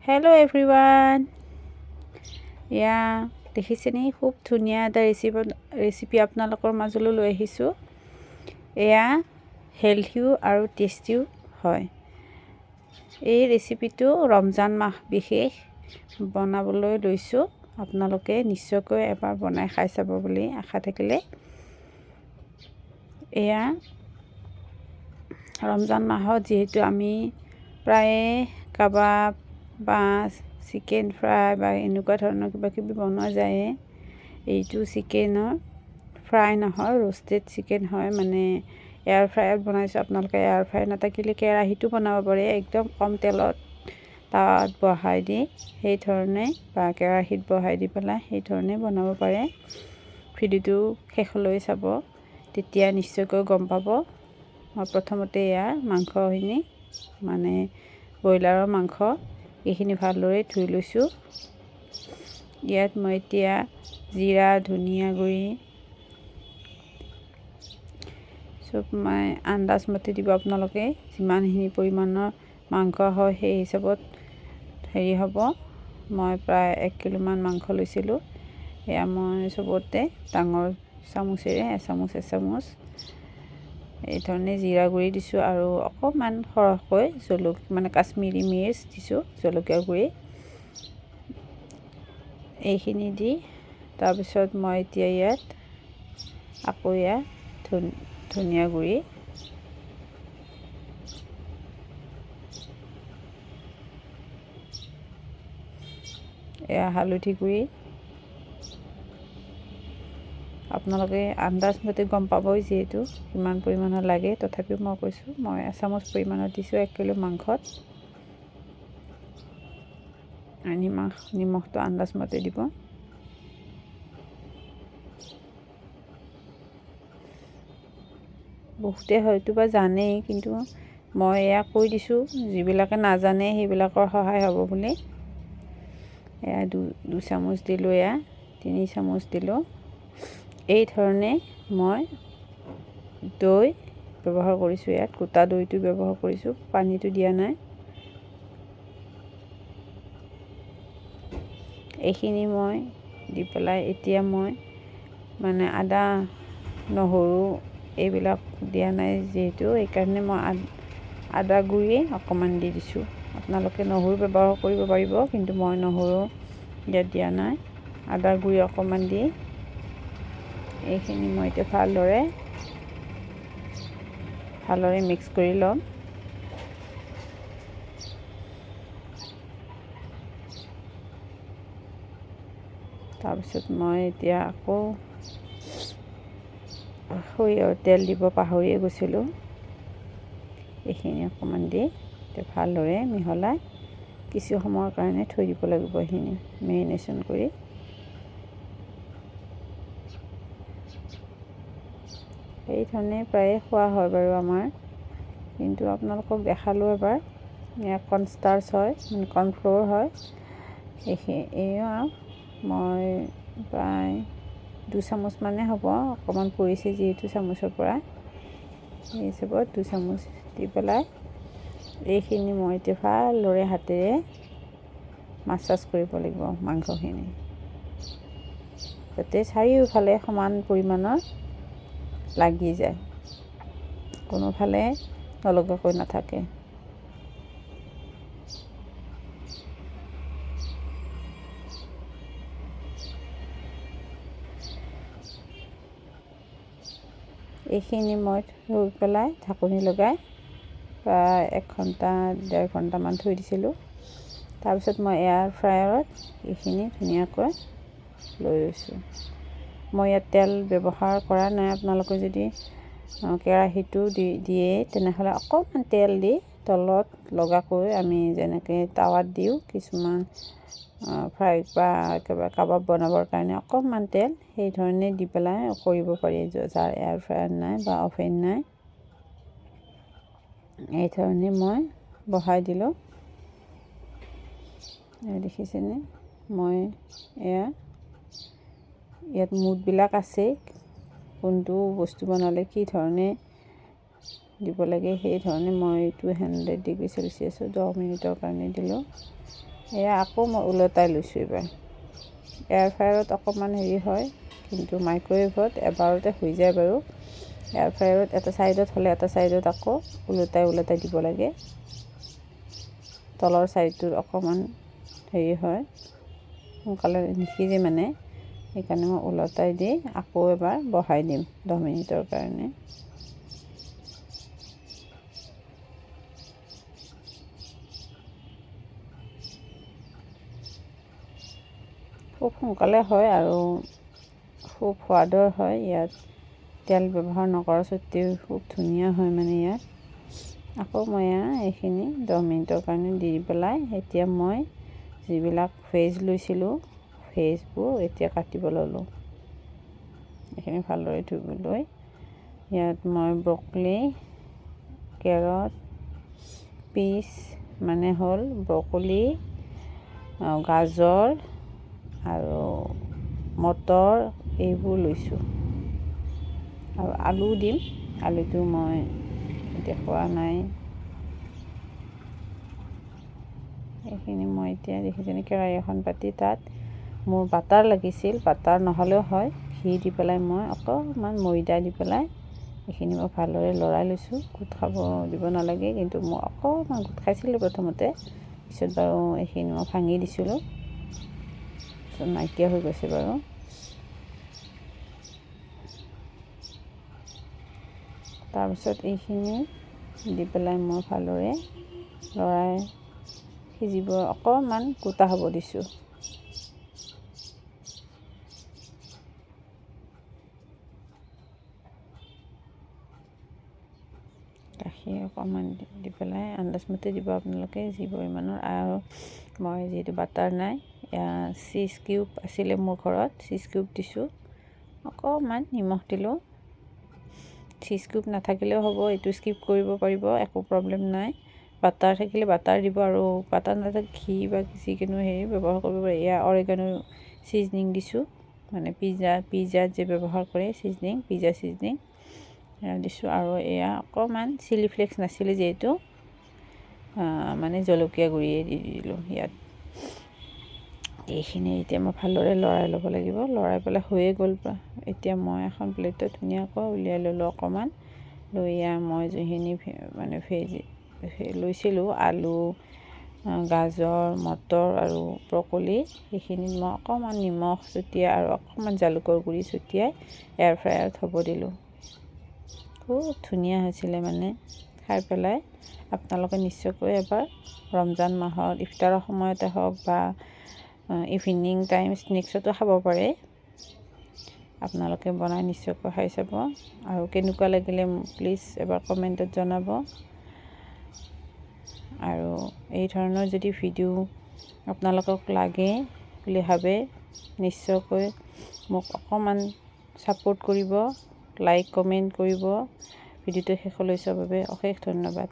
Hello' everyone. এয়া দেখিছেনে, খুব ধুনীয়া এটা ৰেচিপি আপোনালোকৰ মাজলৈ লৈ আহিছোঁ। এয়া হেল্থিও আৰু টেষ্টিও হয়। এই ৰেচিপিটো ৰমজান মাহ বিশেষ বনাবলৈ লৈছোঁ। আপোনালোকে নিশ্চয়কৈ এবাৰ বনাই খাই চাব বুলি আশা থাকিলে। এয়া ৰমজান মাহত যিহেতু আমি প্ৰায়ে কাবাব বা চিকেন ফ্ৰাই বা এনেকুৱা ধৰণৰ কিবা কিবি বনোৱা যায়। এইটো চিকেনৰ ফ্ৰাই নহয়, ৰোষ্টেড চিকেন হয়, মানে এয়াৰ ফ্ৰাইত বনাইছোঁ। আপোনালোকে এয়াৰ ফ্ৰাই নাথাকিলে কেৰাহীটো বনাব পাৰে, একদম কম তেলত তাত বহাই দি সেই ধৰণে বা কেৰাহীত বহাই দি পেলাই সেই ধৰণে বনাব পাৰে। ভিডিঅ'টো শেষলৈ চাব, তেতিয়া নিশ্চয়কৈ গম পাব। মই প্ৰথমতে ইয়াৰ মাংসখিনি মানে ব্ৰইলাৰৰ মাংস এইখিনি ভালদৰে ধুই লৈছোঁ। ইয়াত মই এতিয়া জিৰা, ধনিয়া গুড়ি চব আন্দাজমতে দিব। আপোনালোকে যিমানখিনি পৰিমাণৰ মাংস হয় সেই হিচাপত হ'ব। মই প্ৰায় 1 কিলোমান মাংস লৈছিলোঁ। এয়া মই চবতে ডাঙৰ চামুচেৰে এচামুচ এই ধৰণে জিৰা গুড়ি দিছোঁ আৰু অকণমান সৰহকৈ মানে কাশ্মীৰী মিৰ্চ দিছোঁ, জলকীয়া গুড়ি এইখিনি দি তাৰপিছত মই এতিয়া ইয়াত আকৌ ধনিয়া গুড়ি এয়া হালধি গুড়ি আপোনালোকে আন্দাজমতে গম পাবই যিহেতু কিমান পৰিমাণৰ লাগে। তথাপিও মই কৈছোঁ, মই এচামুচ পৰিমাণত দিছোঁ 1 কিলো মাংসত। নিমখটো আন্দাজমতে দিব। বহুতে হয়তো বা জানেই, কিন্তু মই এয়া কৈ দিছোঁ, যিবিলাকে নাজানে সেইবিলাকৰ সহায় হ'ব বুলি। এয়া 2 চামুচ দিলোঁ, এয়া 3 চামুচ দিলোঁ। এই ধৰণে মই দৈ ব্যৱহাৰ কৰিছোঁ। ইয়াত গোটা দৈটো ব্যৱহাৰ কৰিছোঁ, পানীটো দিয়া নাই। এইখিনি মই দি পেলাই এতিয়া মই মানে আদা নহৰু এইবিলাক দিয়া নাই যিহেতু, সেইকাৰণে মই আদা গুড়ি অকণমান দি দিছোঁ। আপোনালোকে নহৰু ব্যৱহাৰ কৰিব পাৰিব, কিন্তু মই নহৰু ইয়াত দিয়া নাই। আদা গুড়ি অকণমান দি এইখিনি মই এতিয়া ভালদৰে মিক্স কৰি ল'ম। তাৰপিছত মই এতিয়া আকৌ সৰিয়হৰ তেল দিব পাহৰিয়ে গৈছিলোঁ। এইখিনি অকণমান দি ভালদৰে মিহলাই কিছু সময়ৰ কাৰণে থৈ দিব লাগিব। এইখিনি মেৰিনেশ্যন কৰি এই ধৰণে প্ৰায়ে খোৱা হয় বাৰু আমাৰ, কিন্তু আপোনালোকক দেখালোঁ এবাৰ। এয়া কৰ্ণষ্টাৰ্চ হয়, মানে কৰ্ণফ্ল'ৰ হয়। এয়া মই প্ৰায় 2 চামুচ মানে হ'ব, অকণমান পৰিছে যিহেতু চামুচৰ পৰা, সেই হিচাপত 2 চামুচ দি পেলাই এইখিনি মই এতিয়া ভালদৰে হাতেৰে মাছাজ কৰিব লাগিব মাংসখিনি, যাতে চাৰিওফালে সমান পৰিমাণৰ লাগি যায়, কোনোফালে নলগাকৈ নাথাকে। এইখিনি মই থৈ পেলাই ঢাকনি লগাই প্ৰায় 1 ঘণ্টা 1.5 ঘণ্টামান থৈ দিছিলোঁ। তাৰপিছত মই এয়াৰ ফ্ৰায়াৰত এইখিনি ধুনীয়াকৈ লৈ লৈছোঁ। মই ইয়াত তেল ব্যৱহাৰ কৰা নাই। আপোনালোকে যদি কেৰাহীটো দিয়ে তেনেহ'লে অকণমান তেল দি তলত লগাকৈ, আমি যেনেকৈ টাৱাত দিওঁ কিছুমান ফ্ৰাই বা একেবাৰে কাবাব বনাবৰ কাৰণে অকণমান তেল, সেই ধৰণে দি পেলাই কৰিব পাৰি, যাৰ এয়াৰ ফ্ৰায়াৰ নাই বা অভেন নাই। এই ধৰণে মই বহাই দিলোঁ। দেখিছেনে, মই ইয়াত মুডবিলাক আছে, কোনটো বস্তু বনালে কি ধৰণে দিব লাগে সেই ধৰণে মই এইটো 100 ডিগ্ৰী চেলচিয়াছত 10 মিনিটৰ কাৰণে দিলোঁ। এয়া আকৌ মই ওলটাই লৈছোঁ এইবাৰ। এয়াৰ ফ্ৰায়াৰত অকণমান হেৰি হয়, কিন্তু মাইক্ৰ'ৱেভত এবাৰতে হৈ যায় বাৰু। এয়াৰ ফ্ৰায়াৰত এটা ছাইডত হ'লে এটা ছাইডত আকৌ ওলটাই দিব লাগে। তলৰ ছাইডটোত অকণমান হেৰি হয়, সোনকালে নিসিজে মানে, সেইকাৰণে মই ওলটাই দি আকৌ এবাৰ বহাই দিম 10 মিনিটৰ কাৰণে। খুব সোনকালে হয় আৰু খুব সোৱাদৰ হয়। ইয়াত তেল ব্যৱহাৰ নকৰা স্বত্তেও খুব ধুনীয়া হয় মানে ইয়াত। আকৌ মই এইখিনি 10 মিনিটৰ কাৰণে দি পেলাই এতিয়া মই যিবিলাক ভেজ লৈছিলোঁ, ভেজবোৰ এতিয়া কাটিব ল'লোঁ। এইখিনি ভালদৰে ধুই লৈ ইয়াত মই ব্ৰকলি, কেৰট, পিচ মানে হ'ল ব্ৰকলি, গাজৰ আৰু মটৰ এইবোৰ লৈছোঁ। আৰু আলু দিম, আলুটো মই দেখুওৱা নাই। এইখিনি মই এতিয়া দেখিছেনে কেৰাহী এখন পাতি তাত মোৰ বাটাৰ লাগিছিল, বাটাৰ নহ'লেও হয়, ঘি দি পেলাই মই অকণমান ময়দা দি পেলাই এইখিনি মই ভালদৰে লৰাই লৈছোঁ। গোট খাব দিব নালাগে, কিন্তু মই অকণমান গোট খাইছিলোঁ প্ৰথমতে, পিছত বাৰু এইখিনি মই ভাঙি দিছিলোঁ, পিছত নাইকিয়া হৈ গৈছে বাৰু। তাৰপিছত এইখিনি দি পেলাই মই ভালদৰে লৰাই সিজিব অকণমান গোটা হ'ব দিছোঁ। গাখীৰ অকণমান দি পেলাই আন্দাজমতে দিব আপোনালোকে যি পৰিমাণৰ। আৰু মই যিহেতু বাটাৰ নাই, চীজ কিউব আছিলে মোৰ ঘৰত, চীজ কিউব দিছোঁ, অকণমান নিমখ দিলোঁ। চীজ কিউব নাথাকিলেও হ'ব, এইটো স্কিপ কৰিব পাৰিব, একো প্ৰব্লেম নাই। বাটাৰ থাকিলে বাটাৰ দিব, আৰু বাটাৰ নাথাকিলে ঘি বা যিকোনো হেৰি ব্যৱহাৰ কৰিব পাৰে। এয়া অৰেগানো ছিজনিং দিছোঁ, মানে পিজ্জাত যে ব্যৱহাৰ কৰে ছিজনিং, পিজ্জা ছিজনিং দিছোঁ। আৰু এয়া অকণমান চিলি ফ্লেক্স নাছিলে যিহেতু, মানে জলকীয়া গুড়িয়ে দি দিলোঁ ইয়াত। এইখিনি এতিয়া মই ভালদৰে লৰাই ল'ব লাগিব। লৰাই পেলাই হৈয়ে গ'ল। এতিয়া মই এখন প্লেটত ধুনীয়াকৈ উলিয়াই ল'লোঁ অকণমান। লৈ মই যিখিনি মানে ভেজ লৈছিলোঁ, আলু, গাজৰ, মটৰ আৰু ব্ৰকলি, সেইখিনিত মই অকণমান নিমখ ছটিয়াই আৰু অকণমান জালুকৰ গুড়ি ছটিয়াই এয়াৰ ফ্ৰায়াৰত হ'ব দিলোঁ। খুব ধুনীয়া হৈছিলে মানে খাই পেলাই। আপোনালোকে নিশ্চয়কৈ এবাৰ ৰমজান মাহত ইফতাৰৰ সময়তে হওক বা ইভিনিং টাইম স্নেক্সতো খাব পাৰে। আপোনালোকে বনাই নিশ্চয়কৈ খাই চাব, আৰু কেনেকুৱা লাগিলে প্লিজ এবাৰ কমেণ্টত জনাব। আৰু এই ধৰণৰ যদি ভিডিঅ' আপোনালোকক লাগে বুলি ভাবে, নিশ্চয়কৈ মোক অকণমান ছাপোৰ্ট কৰিব, লাইক কমেণ্ট কৰিব। ভিডিঅ'টো শেষলৈ চোৱাৰ বাবে অশেষ ধন্যবাদ।